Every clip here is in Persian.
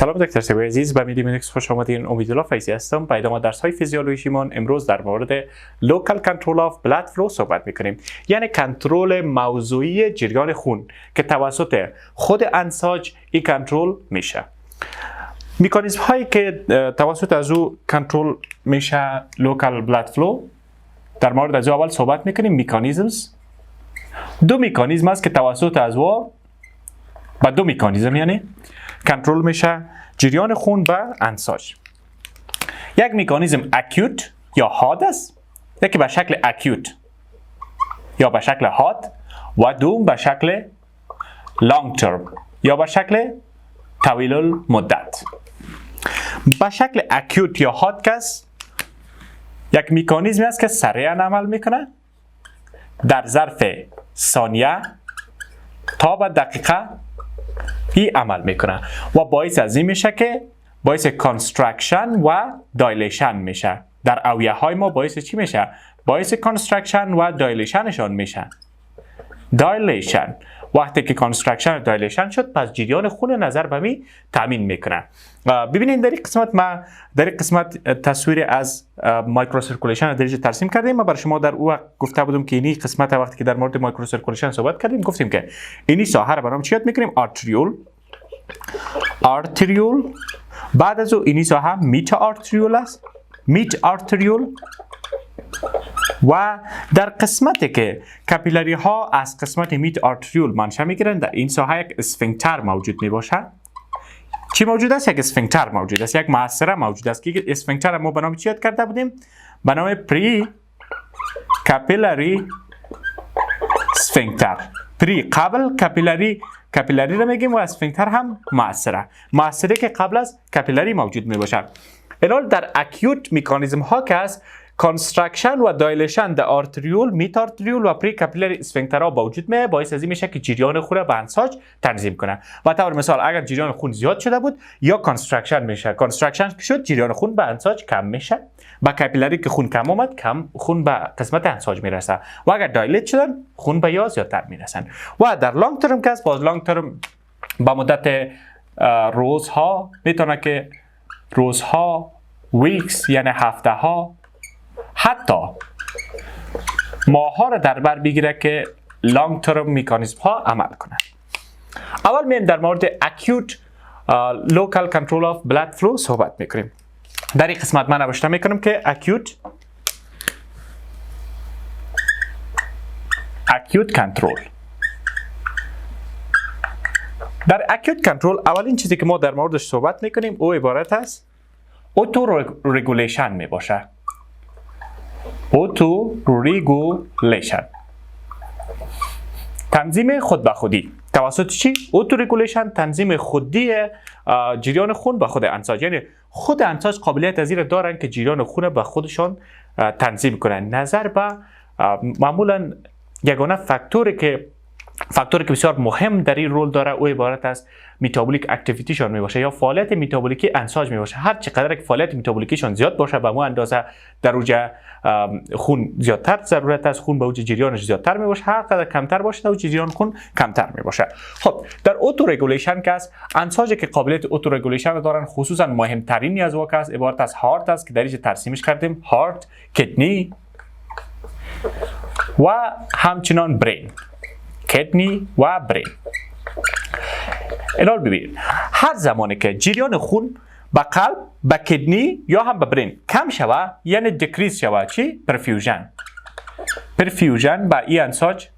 سلام دکتر سیبای عزیز، به مدی مدیکس خوش آمدین. امیدالله فیضی هستم. با ادامه درس های فیزیولوژیمان امروز در مورد لوکال کنترل آف بلاد فلو صحبت میکنیم، یعنی کنترل موضوعی جریان خون که توسط خود انساج این کنترل میشه. مکانیزم هایی که توسط از او کنترل میشه لوکال بلاد فلو، در مورد از اول صحبت میکنیم. مکانیزمز دو مکانیزم است که توسط از او با دو مکانیزم یعنی کنترل میشه جریان خون به انساج. یک مکانیزم اکیوت یا حاد است، یکی به شکل اکیوت یا به شکل حاد و دوم به شکل لانگ ترم یا به شکل طویل المدت. به شکل اکیوت یا حاد کس یک مکانیزمی است که سریعا عمل میکنه، در ظرف ثانیه تا به دقیقه ای عمل میکنه و باعث از این میشه که باعث کانسترکشن و دایلیشن میشه. در اویه های ما باعث چی میشه؟ باعث کانسترکشن و دایلیشنشان میشه. دایلیشن وقتی که کانسترکشن و دایلیشن شد، پس جریان خون نظر به می تامین میکنه. ببینید در این قسمت ما در این قسمت تصویر از مایکرو سرکولیشن در اینجا ترسیم کردیم. ما بر شما در او گفته بودم که اینی قسمت وقتی که در مورد مایکرو سرکولیشن صحبت کردیم گفتیم که اینی ساحه رو برام چی یاد میکنیم؟ آرتریول. بعد از او اینی ساحه میت آرتریول است، میت آرتریول. و در قسمتی که کاپیلاری ها از قسمت میت آرتریول منشأ میگیرن، در این ساحه یک اسفنکتر موجود میباشه. چی موجود است؟ یک اسفنکتر موجود است، یک معصره موجود است که اسفنکتر ما به نام چی یاد کرده بودیم؟ به نام پری کاپیلاری اسفنکتر. پری قبل کاپیلاری رو میگیم و اسفنکتر هم معصره که قبل از کاپیلاری موجود میباشه. الان در اکیوت مکانیزم ها که است، کانسترکشن و دایلیشن در آرتریول، میت آرتریول و پری کاپیلاری اسفنکترها با وجود میاد، باعث از این میشه که جریان خون به انساج تنظیم کنه. و طور مثال اگر جریان خون زیاد شده بود یا کانسترکشن میشه، کانسترکشن که شد جریان خون به انساج کم میشه، با کاپیلاری که خون کم اومد کم خون به قسمت انساج میرسه، و اگر دایلیت شدن خون به یا زیادتر میرسن. و در لانگ ترم که باز لانگ ترم با مدت روزها میتونه که روزها، ویکس یعنی هفته ها، حتی ماها را در بر بگیره که لانگ ترم مکانیزم ها عمل کنه. اول میم در مورد اکیوت لوکال کنترل آف بلاد فلو صحبت میکنیم. در این قسمت من نوشته میکنم که اکیوت کنترل. در اکیوت کنترل اولین چیزی که ما در موردش صحبت میکنیم او عبارت است اوتو رگولیشن میباشه. اوتو رگولیشن، تنظیم خود به خودی. توسط چی؟ اوتو رگولیشن تنظیم خودی جریان خون به خود انساج، یعنی خود انساج قابلیت از این دارن که جریان خون به خودشان تنظیم کنن. نظر به معمولا یگانه فاکتوری که بسیار مهم در این رول داره او عبارت است متابولیک اکتیویتیشون میباشه یا فعالیت متابولیکی انساج میباشه. هر چقدر که فعالیت متابولیکیشون زیاد باشه به مو اندازه در اوج خون زیادتر ضرورت است، خون به اوج جریانش زیادتر میباشه. هر قدر کمتر باشه در اوج جریان خون کمتر میباشه. خب در اوتو رگولیشن که است، انساجی که قابلیت اوتو رگولیشن دارن خصوصا مهمترینی از واقع است عبارت از هارت است که در اینجا ترسیمش کردیم، هارت، کدنی و همچنان برین. کدنی و برین. الان ببینید هر زمانی که جریان خون به قلب، به کدنی یا هم به برین کم شوه، یعنی دکریز شوه، چی؟ پرفیوژن به این انساج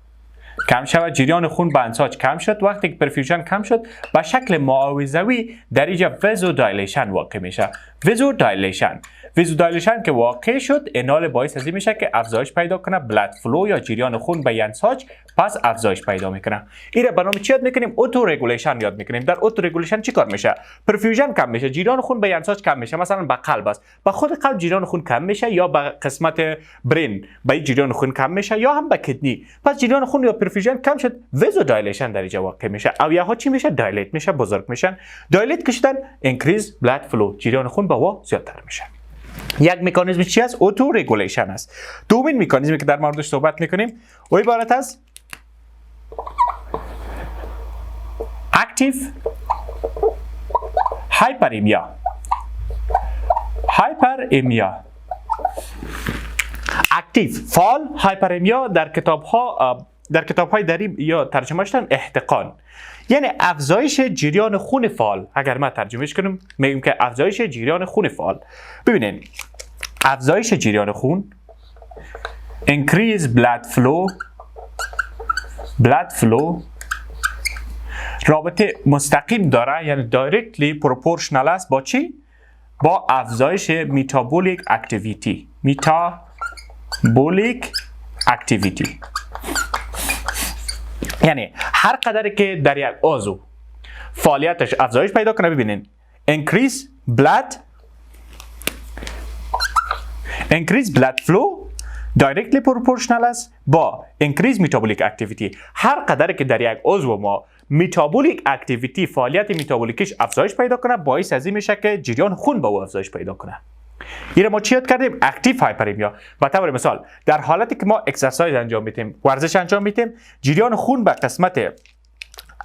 کم شوه، جریان خون به انساج کم شد. وقتی که پرفیوژن کم شد به شکل معاوضوی در اینجا وزو دایلیشن واقع میشه. وزو دایلیشن که واقع شد انال باعث از این میشه که افزایش پیدا کنه بلاد فلو یا جریان خون به انساج، پس افزایش پیدا میکنه. این را به نام چی یاد میکنیم؟ اوتو رگولیشن یاد میکنیم. در اوتو رگولیشن چی کار میشه؟ پرفیوژن کم میشه، جریان خون به انساج کم میشه. مثلا به قلب است، به خود قلب جریان خون کم میشه، یا به قسمت برین به جریان خون کم میشه، یا هم به کدنی. پس جریان خون یا پرفیوژن کم شد، وزو دایلیشن در اینجا واقع میشه. اویه ها چی میشه؟ دایلیت میشه، بزرگ میشن. دایلیت که شدن انکریز بلاد فلو، جریان خون به وا زیادتر میشه. یک مکانیزم چی است؟ اوتو رگولیشن است. دومین مکانیزمی که در موردش صحبت میکنیم او عبارت است اکتیو هایپرمیا. هایپرمیا اکتیو فعال، هایپرمیا در کتاب‌های دری یا ترجمه شدن احتقان، یعنی افزایش جریان خون فعال. اگر ما ترجمهش کنیم میگیم که افزایش جریان خون فعال. ببینید افزایش جریان خون increase blood flow رابطه مستقیم داره، یعنی directly proportional است با چی؟ با افزایش metabolic activity. یعنی هر قدر که در یک عضو فعالیتش افزایش پیدا کنه، ببینین increase blood flow directly proportional است با increase metabolic activity. هر قدر که در یک عضو ما metabolic activity فعالیت میتابولیکش افزایش پیدا کنه، باعث از این میشه که جریان خون به او افزایش پیدا کنه. این ما چی یاد کردیم؟ اکتیو هایپرمیا. به طور مثال در حالتی که ما اکسرسایز انجام میدیم، ورزش انجام میدیم، جریان خون به قسمت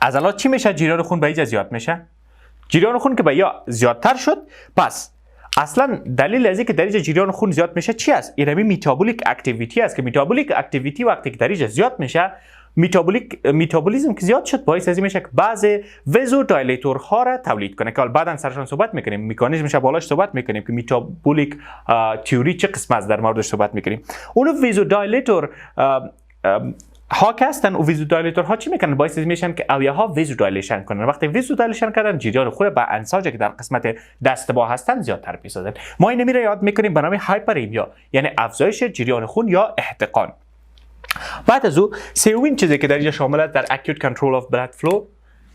عضلات چی میشه؟ جریان خون به اینجا زیاد میشه. جریان خون که به یا زیادتر شد، پس اصلا دلیل از اینکه در اینجا جریان خون زیاد میشه چی است؟ این میتابولیک اکتیویتی است که میتابولیک اکتیویتی وقتی که در اینجا زیاد میشه، میتابولیسم که زیاد شد، باعث از این میشه که بعضی وزودایلیتورها را تولید کنه که بعداً سرشان صحبت میکنیم، مکانیزمش بالاش صحبت میکنیم که میتابولیک تئوری چه قسم است، در موردش صحبت میکنیم. اون وزودایلیتور ها که هستن، و وزودایلیتور ها چی میکنن؟ باعث میشن که اویه ها وزودایلیشن کنن. وقتی وزودایلیشن کردن، جریان خون به انساجی که در قسمت دست با هستن زیادتر میسازن. ما این میره یاد میکنیم به نام هایپرمیا، یعنی افزایش جریان خون یا احتقان. بعد از او سومین چیزی که در اینجا شامل است در acute control of blood flow،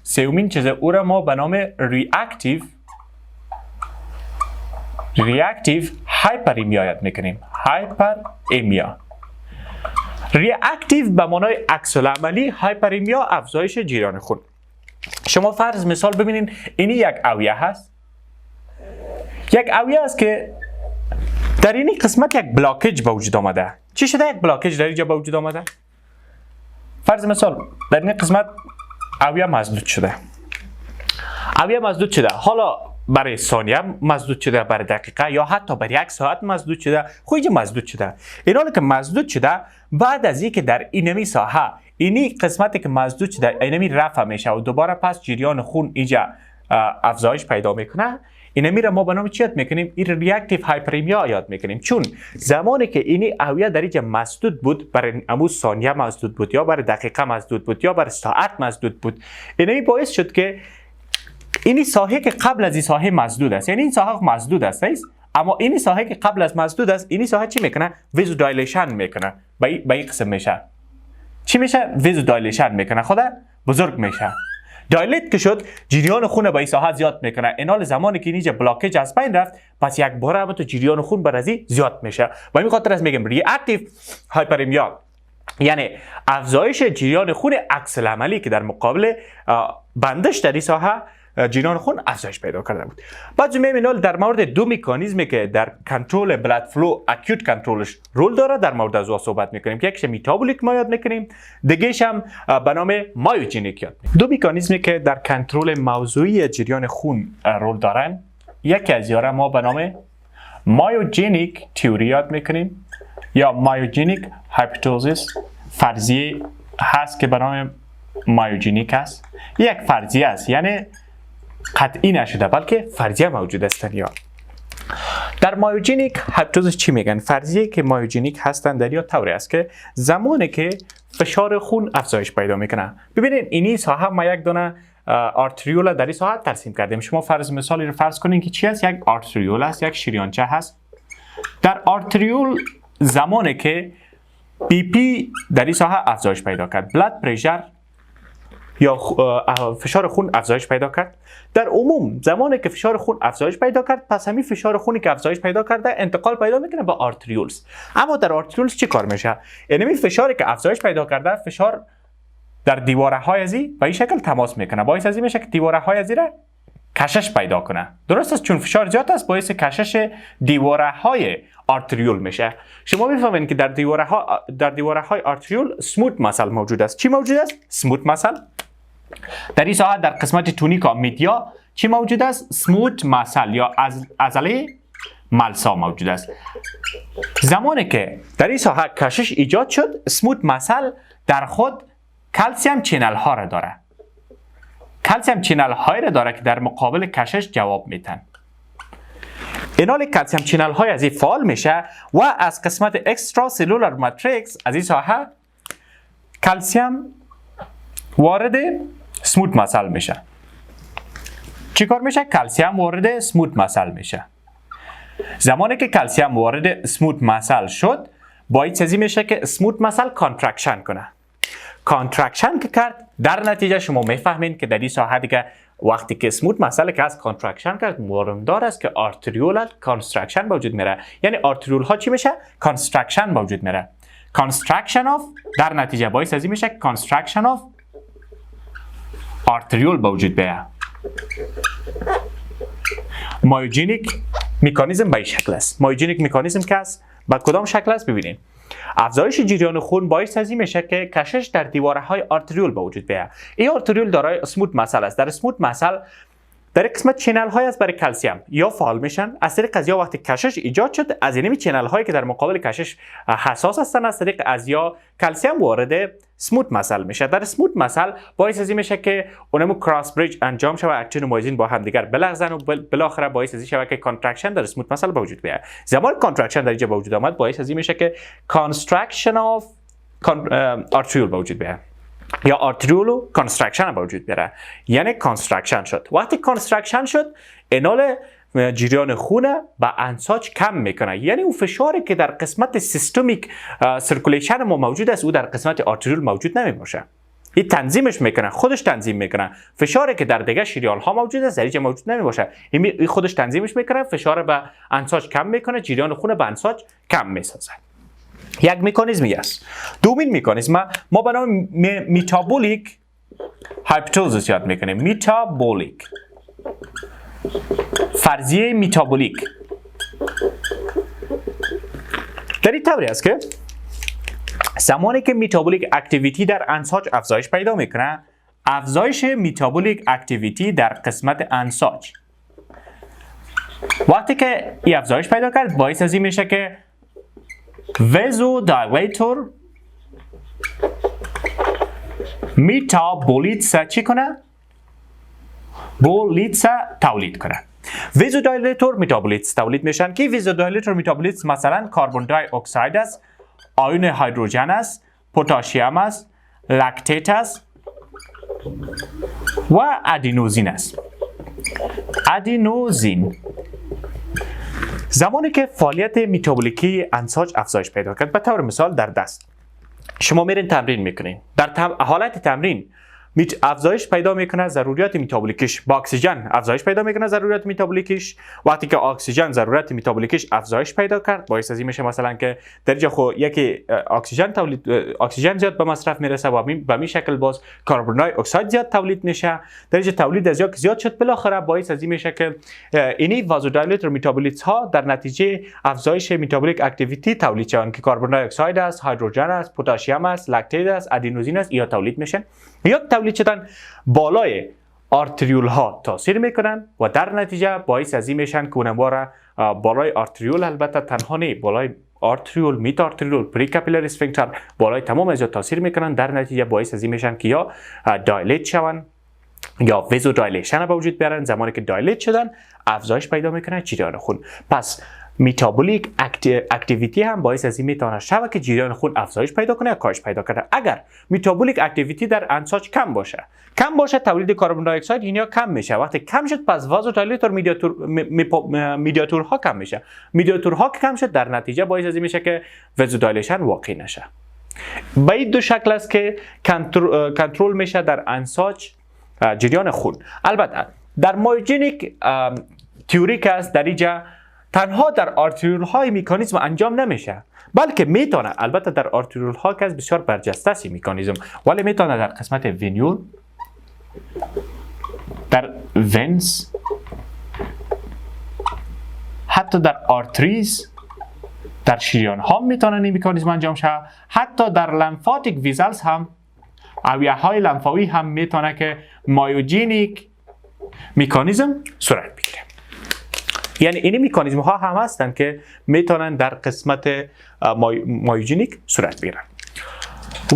سومین چیز او را ما به نام reactive hyperemia یاد میکنیم. هایپرمیا reactive به معنای عکس العملی، هایپرمیا افزایش جریان خون. شما فرض مثال ببینید، اینی یک اویه هست، یک اویه است که در این قسمت یک بلاکیج به وجود آمده. چی شده؟ یک بلاکیج در اینجا به وجود آمده. فرض مثال در این قسمت اویه مسدود شده. حالا برای ثانیه مسدود شده، برای دقیقه یا حتی برای یک ساعت مسدود شده. خویج مسدود شده. این حالا که مسدود شده، بعد از اینکه در اینمی ساحه اینی قسمتی که مسدود شده اینمی رفع میشه و دوباره پس جریان خون اینجا افزایش پیدا میکنه، اینمی را ما به نام چی یاد میکنیم؟ این ریاکتیو هایپرمیا یاد میکنیم. چون زمانی که اینی اویه در اینجا مسدود بود، برای امو ثانیه مسدود بود یا برای دقیقه مسدود بود یا برای ساعت مسدود بود، اینمی باعث شد که اینی ساحه که قبل از این ساحه مسدود است، یعنی این ساحه مسدود است، اما اینی ساحه که قبل از مسدود است، اینی ساحه چی میکنه؟ وزودایلیشن میکنه. به این قسم میشه. چی میشه؟ وزودایلیشن میکنه، خدا بزرگ میشه. دایلیت که شد، جریان خون به این ساحه زیاد میکنه. این حال زمانی که اینجا بلاکیج از بین رفت، پس یک بار هم تو جریان خون برازی زیاد میشه. با این خاطر از میگم ریاکتیو هایپرمیا، یعنی افزایش جریان خون عکس العملی که در مقابل بندش در این ساحه جریان خون افزایش پیدا کرده بود. بعد میبینیم در مورد دو مکانیزمی که در کنترل بلاد فلو اکوت کنترلش رول داره، در مورد از صحبت میکنیم که یکیش میتابولیک ما یاد میکنیم، دیگه‌ش هم به نام مایوجینیک یاد میکنیم. دو مکانیزمی که در کنترل موضوعی جریان خون رول دارن، یکی از اینا ما به نام مایوجینیک تئوری یاد میکنیم یا مایوجینیک هایپوتزیس. فرضیه هست که به نام مایوجینیک است. یک فرضیه است، یعنی قطعی نشده بلکه فرضیه موجود است. یا در مایوجینیک هایپوتزیس چی میگن؟ فرضیه که مایوجینیک هستن در یا طوری است که زمانی که فشار خون افزایش پیدا میکنه، ببینید اینی ساحه ما یک دونه آرتریول در این ساحه ترسیم کردیم. شما فرض مثالی رو فرض کنین که چی است؟ یک آرتریول است، یک شریانچه هست. در آرتریول زمانی که بی پی در این ساحه افزایش پیدا کرد، بلاد پرشر یا فشار خون افزایش پیدا کرد، در عموم زمانی که فشار خون افزایش پیدا کرد، پس همین فشار خونی که افزایش پیدا کرده انتقال پیدا میکنه به آرتریولز. اما در آرتریولز چی کار میشه؟ یعنی این فشاری که افزایش پیدا کرده، فشار در دیواره های ازی به این شکل تماس میکنه، باعث از این میشه که دیواره های ازی را کشش پیدا کنه. درست است؟ چون فشار زیاد است، باعث کشش دیواره های آرتریول میشه. شما میفهمید که در دیواره های آرتریول سموت مسل موجود است. چی موجود است؟ سموت مسل. در این ساحه در قسمت تونیکا میدیا چی موجود است؟ سموت مسل یا عضله ملسا موجود است. زمانی که در این ساحه کشش ایجاد شد، سموت مسل در خود کلسیم چینل ها را داره. کلسیم چینل هایی را داره که در مقابل کشش جواب میتن. اینال کلسیم چینل های از این فعال میشه و از قسمت اکسترا سلولار ماتریکس از این ساحه کلسیم وارد سموت مسل میشه. چی کار میشه؟ کلسیم وارد سموت مسل میشه. زمانی که کلسیم وارد سموت مسل شد، باید چیزی میشه که سموت مسل کانترکشن کنه. کانترکشن که کرد، در نتیجه شما میفهمین که در این ساحه دیگه وقتی که سموت مسل که از کانترکشن کرد، مهمدار است که آرتریول کانسترکشن به وجود میره. یعنی آرتریول ها چی میشه؟ کانسترکشن به وجود میره. کانسترکشن آف در نتیجه باعث از این میشه کانسترکشن آف آرتریول به وجود بیاد. مایوجینیک مکانیزم به این شکل است. مایوجینیک مکانیزم که است به کدام شکل است؟ ببینید. افزایش جریان خون باعث از این میشه که کشش در دیوارهای آرتریول به وجود بیاد. این آرتریول دارای سموت مسل است. در سموت مسل در قسمت چینل های است برای کلسیم یا فعال میشن. از طریق از یا وقتی کشش ایجاد شد، از اینمی چینل هایی که در مقابل کشش حساس هستن، از طریق از یا کلسیم وارد سموت مسل میشه. در سموت مسل باعث از این میشه که اونمو کراس بریج انجام شود، اکتین و مایوزین با هم دیگر بلغزن و بالاخره باعث از این شود که کانترکشن در سموت مسل به وجود بیاد. زمان کانترکشن در اینجا به وجود آمد، باعث از این میشه که کانسترکشن اف آرتریول به وجود بیاد یا آرتریولو کانسترکشن به وجود بیاره. یعنی کانسترکشن شد. وقتی کانسترکشن شد، اینال جریان خون به انساج کم میکنه. یعنی اون فشاری که در قسمت سیستمیک سرکولیشن ما موجود است، او در قسمت آرتریول موجود نمیباشه. این تنظیمش میکنه، خودش تنظیم میکنه. فشاری که در دیگه شریان ها موجود است، در اینجا موجود نمیباشه. این خودش تنظیمش میکنه، فشار به انساج کم میکنه، جریان خون به انساج کم میسازه. یک مکانیزمی است. دومین مکانیزم ما به نام متابولیک هایپوتوزیس یاد میکنیم. متابولیک، فرضیه متابولیک در این طوری است که زمانی که متابولیک اکتیویتی در انساج افزایش پیدا میکنه، افزایش متابولیک اکتیویتی در قسمت انساج وقتی که این افزایش پیدا کرد، باعث از این میشه که وزودایلیتور میتابولیتس چی کنه؟ بولیتس تولید کنه. وزودایلیتور میتابولیتس تولید میشن که وزودایلیتور میتابولیتس مثلا کربن دی اکساید است، آیون هیدروژن است، پتاسیم است، لکتیت است و ادینوزین است. ادینوزین زمانی که فعالیت متابولیکی انساج افزایش پیدا کرد، به طور مثال در دست شما میرین تمرین میکنین، در حالت تمرین افزایش پیدا میکنه ضروریات متابولیکیش، با اکسیژن افزایش پیدا میکنه ضروریات متابولیکیش. وقتی که اکسیژن ضرورت متابولیکیش افزایش پیدا کرد، باعث از این میشه مثلا که در جا خو یکی اکسیژن زیاد به مصرف میرسه و به می شکل باز کربن دی اکساید زیاد تولید میشه. در جا تولید از زیاد شد، بالاخره باعث از این میشه که اینی وازودایلیتور میتابولیتس ها در نتیجه افزایش متابولیک اکتیویتی تولید شون که کربن دی اکساید است، هیدروژن است، پتاسیم است، لکتیت است، ادینوزین است، یا تولید میشن یا تولید شدن بالای آرتریول ها تاثیر میکنن و در نتیجه باعث از این میشن که اونم بالای آرتریول، البته تنها نه، بالای آرتریول، میت آرتریول، پری کاپیلاری اسفینکتر، بالای تمام از تاثیر میکنن. در نتیجه باعث از این میشن که یا دایلیت شون یا وزو دایلیشن به وجود بیارن. زمانی که دایلیت شدن، افزایش پیدا میکنه جریان خون. پس متابولیک اکتیویتی هم باعث از این میتونه شود که جریان خون افزایش پیدا کنه یا کاهش پیدا کنه. اگر متابولیک اکتیویتی در انساج کم باشه تولید کربن دی اکساید اینیا کم میشه. وقتی کم شد، پس وازودایلیتور میدیاتورها کم میشه. میدیاتورها که کم شد، در نتیجه باعث از این میشه که وزودایلیشن واقع نشه. به این دو شکل است که کنترل میشه در انساج جریان خون. البته در مایوجینیک تئوری که است، در اینجا تنها در آرتریول های مکانیزم انجام نمیشه، بلکه میتونه، البته در آرتریول ها که بسیار برجسته است مکانیزم، ولی میتونه در قسمت وینیول، در ونز، حتی در آرتریز، در شریان ها میتونه این مکانیزم انجام شه. حتی در لمفاتیک ویزلز هم، اویه های لمفاوی هم میتونه که مایوجینیک مکانیزم صورت بگیره. یعنی این مکانیزم ها هم هستند که میتونن در قسمت مایوجینیک صورت بگیرن.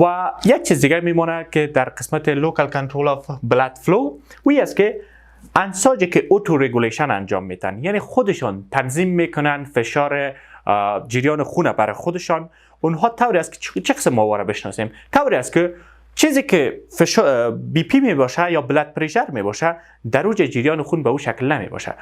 و یک چیز دیگه میمونه که در قسمت لوکال کنترل اف بلاد فلو وی است که انساجی که اوتو رگولیشن انجام میدن، یعنی خودشان تنظیم میکنن فشار جریان خون برای خودشان. اونها طوری است که چه قسم موارد بشناسیم؟ طوری است که چیزی که بی پی می باشه یا بلاد پرشر می باشه در اوج جریان خون به اون شکل نمی باشه.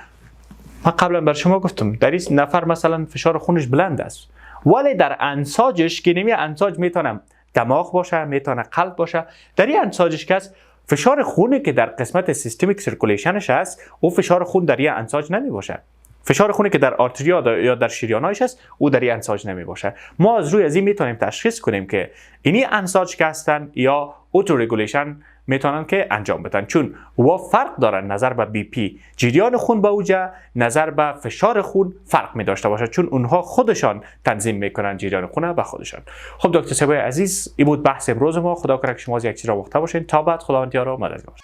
من قبلا بر شما گفتم در این نفر مثلا فشار خونش بلند است، ولی در انساجش که نمی انساج میتونه دماغ باشه، میتونه قلب باشه، در این انساجش که فشار خونی که در قسمت سیستمیک سرکولیشنش است او فشار خون در این انساج نمی باشه. فشار خونی که در آرتریا یا در شریانایش است او در این انساج نمی باشه. ما از روی از این میتونیم تشخیص کنیم که اینی انساج که هستن یا اوتو رگولیشن میتونن که انجام بدن، چون و فرق دارن نظر به بی پی، جریان خون به اوجه، نظر به فشار خون فرق می داشته باشه، چون اونها خودشان تنظیم میکنن جریان خون به خودشان. خب دکتر صاحب عزیز، این بود بحث امروز ما. خدا کنه که شما از یک چیز را مخته باشین. تا بعد، خداوند یار و مددگار.